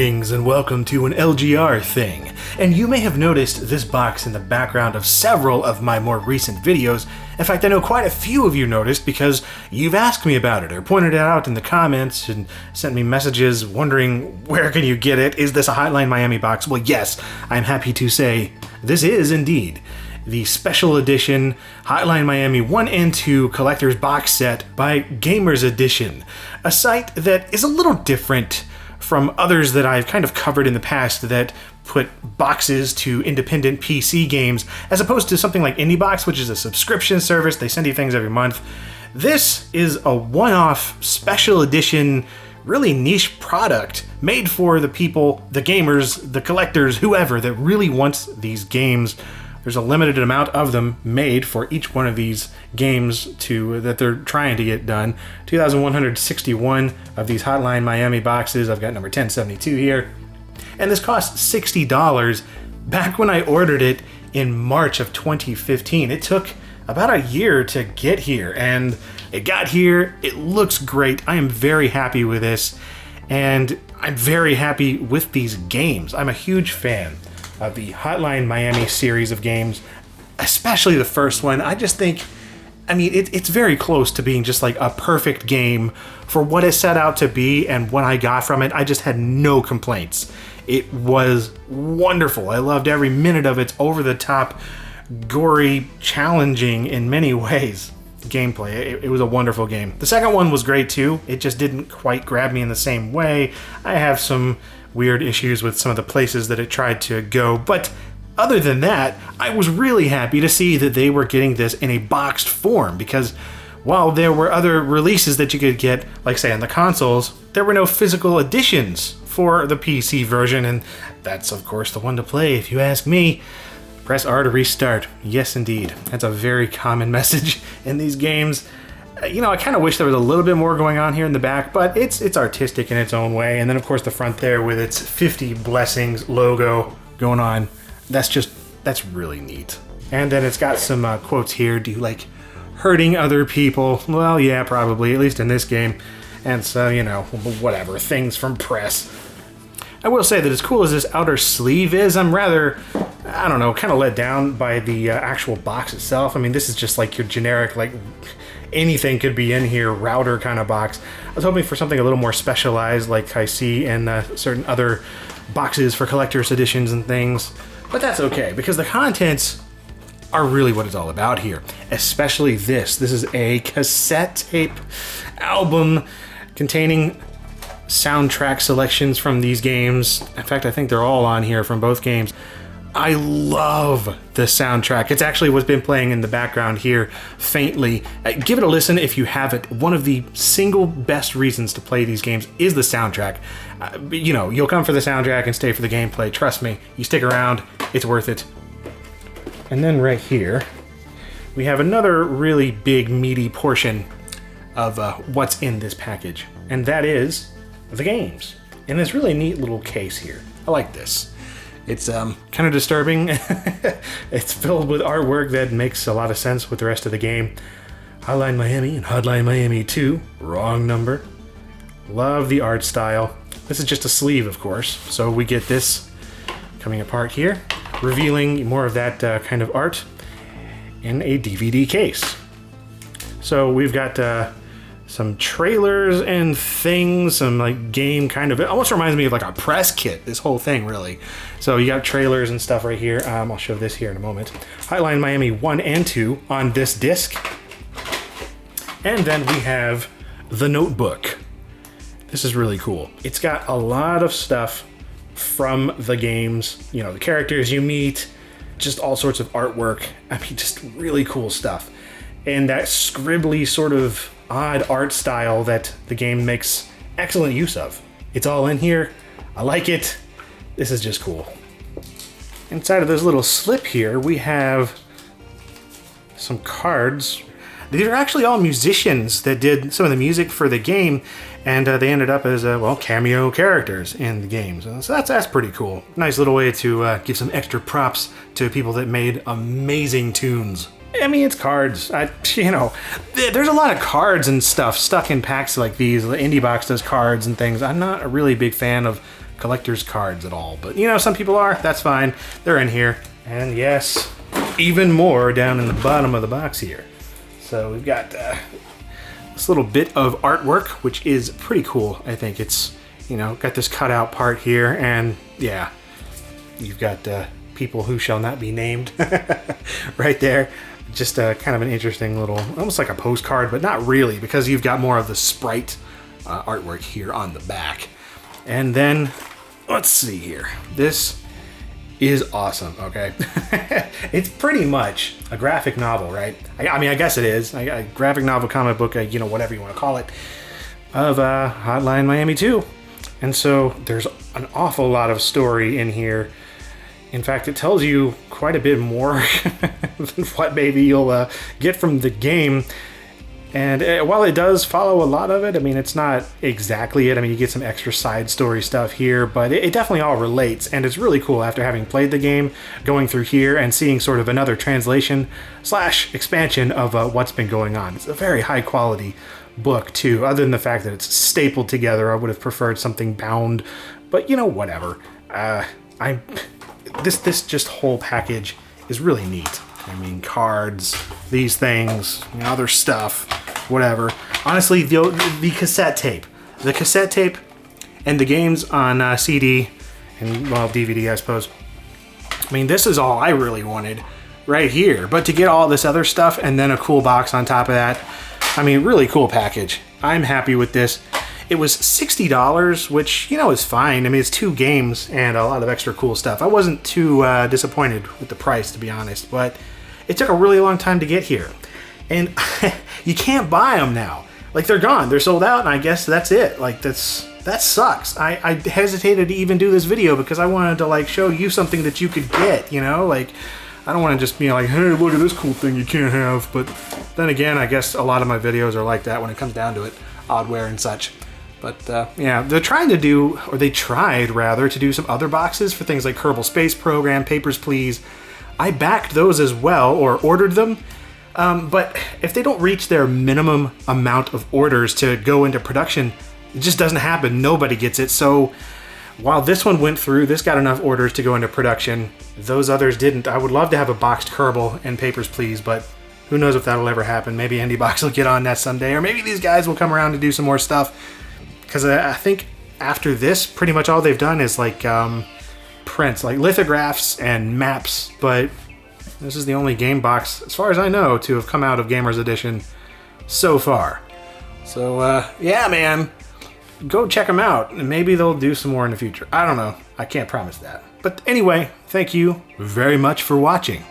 Greetings and welcome to an LGR thing. And you may have noticed this box in the background of several of my more recent videos. In fact, I know quite a few of you noticed because you've asked me about it or pointed it out in the comments and sent me messages wondering where can you get it? Is this a Hotline Miami box? Well, yes, I'm happy to say this is indeed the special edition Hotline Miami 1 and 2 collector's box set by Gamers Edition, a site that is a little different from others that I've kind of covered in the past that put boxes to independent PC games, as opposed to something like IndieBox, which is a subscription service. They send you things every month. This is a one-off special edition, really niche product made for the people, the gamers, the collectors, whoever that really wants these games. There's a limited amount of them made for each one of these games that they're trying to get done. 2,161 of these Hotline Miami boxes. I've got number 1072 here. And this cost $60 back when I ordered it in March of 2015. It took about a year to get here, and it got here. It looks great. I am very happy with this, and I'm very happy with these games. I'm a huge fan of the Hotline Miami series of games, especially the first one. I just think, it's very close to being just like a perfect game for what it set out to be, and what I got from it, I just had no complaints. It was wonderful. I loved every minute of its over-the-top, gory, challenging in many ways gameplay. It was a wonderful game. The second one was great too. It just didn't quite grab me in the same way. I have some weird issues with some of the places that it tried to go, but other than that, I was really happy to see that they were getting this in a boxed form, because while there were other releases that you could get, like say on the consoles, there were no physical editions for the PC version, and that's of course the one to play if you ask me. Press R to restart. Yes, indeed. That's a very common message in these games. I kind of wish there was a little bit more going on here in the back, but it's artistic in its own way. And then, of course, the front there with its 50 Blessings logo going on. That's really neat. And then it's got some quotes here. Do you like hurting other people? Well, yeah, probably, at least in this game. And so, whatever, things from press. I will say that as cool as this outer sleeve is, I'm rather, kind of let down by the actual box itself. This is just like your generic, anything could be in here router kind of box. I was hoping for something a little more specialized, like I see in certain other boxes for collector's editions and things. But that's okay, because the contents are really what it's all about here. Especially this. This is a cassette tape album containing soundtrack selections from these games. In fact, I think they're all on here from both games. I love the soundtrack. It's actually what's been playing in the background here faintly. Give it a listen if you haven't. One of the single best reasons to play these games is the soundtrack. You'll come for the soundtrack and stay for the gameplay. Trust me, you stick around, it's worth it. And then right here, we have another really big, meaty portion of what's in this package. And that is the games. In this really neat little case here. I like this. It's kind of disturbing. It's filled with artwork that makes a lot of sense with the rest of the game. Hotline Miami and Hotline Miami 2. Wrong number. Love the art style. This is just a sleeve, of course. So we get this coming apart here, revealing more of that kind of art in a DVD case. So we've got some trailers and things, some game kind of, it almost reminds me of a press kit, this whole thing really. So you got trailers and stuff right here. I'll show this here in a moment. Hotline Miami 1 and 2 on this disc. And then we have the notebook. This is really cool. It's got a lot of stuff from the games, the characters you meet, just all sorts of artwork. Just really cool stuff. And that scribbly sort of odd art style that the game makes excellent use of. It's all in here. I like it. This is just cool. Inside of this little slip here, we have some cards. These are actually all musicians that did some of the music for the game, and they ended up as, cameo characters in the games. So that's pretty cool. Nice little way to give some extra props to people that made amazing tunes. It's cards. There's a lot of cards and stuff stuck in packs like these. The IndieBox does cards and things. I'm not a really big fan of collector's cards at all. But, you know, some people are. That's fine. They're in here. And yes, even more down in the bottom of the box here. So we've got this little bit of artwork, which is pretty cool. I think it's, you know, got this cutout part here. And, yeah, you've got people who shall not be named right there. Just kind of an interesting little, almost like a postcard, but not really, because you've got more of the sprite artwork here on the back. And then, let's see here. This is awesome, okay? It's pretty much a graphic novel, right? I mean, I guess it is. A graphic novel, comic book, you know, whatever you want to call it, of Hotline Miami 2. And so there's an awful lot of story in here. In fact, it tells you quite a bit more than what maybe you'll get from the game. And while it does follow a lot of it, I mean, it's not exactly it. I mean, you get some extra side story stuff here, but it definitely all relates. And it's really cool after having played the game, going through here and seeing sort of another translation / expansion of what's been going on. It's a very high quality book too, other than the fact that it's stapled together. I would have preferred something bound, but you know, whatever. This just whole package is really neat. I mean, cards, these things, you know, other stuff, whatever. Honestly, the cassette tape. The cassette tape and the games on CD and, well, DVD, I suppose. I mean, this is all I really wanted right here. But to get all this other stuff and then a cool box on top of that, I mean, really cool package. I'm happy with this. It was $60, which, you know, is fine. I mean, it's 2 games and a lot of extra cool stuff. I wasn't too disappointed with the price, to be honest, but it took a really long time to get here. And you can't buy them now. Like, they're gone. They're sold out, and I guess that's it. Like, that sucks. I hesitated to even do this video because I wanted to, like, show you something that you could get, you know? Like, I don't want to just be like, hey, look at this cool thing you can't have. But then again, I guess a lot of my videos are like that when it comes down to it. Oddware and such. But, yeah, they're trying to do, or they tried, rather, to do some other boxes for things like Kerbal Space Program, Papers, Please. I backed those as well, or ordered them. But if they don't reach their minimum amount of orders to go into production, it just doesn't happen. Nobody gets it. So while this one went through, this got enough orders to go into production. Those others didn't. I would love to have a boxed Kerbal and Papers, Please, but who knows if that'll ever happen. Maybe IndieBox will get on that someday, or maybe these guys will come around to do some more stuff. Because I think after this, pretty much all they've done is like prints, like lithographs and maps. But this is the only game box, as far as I know, to have come out of Gamers Edition so far. So, yeah, man, go check them out. And maybe they'll do some more in the future. I don't know. I can't promise that. But anyway, thank you very much for watching.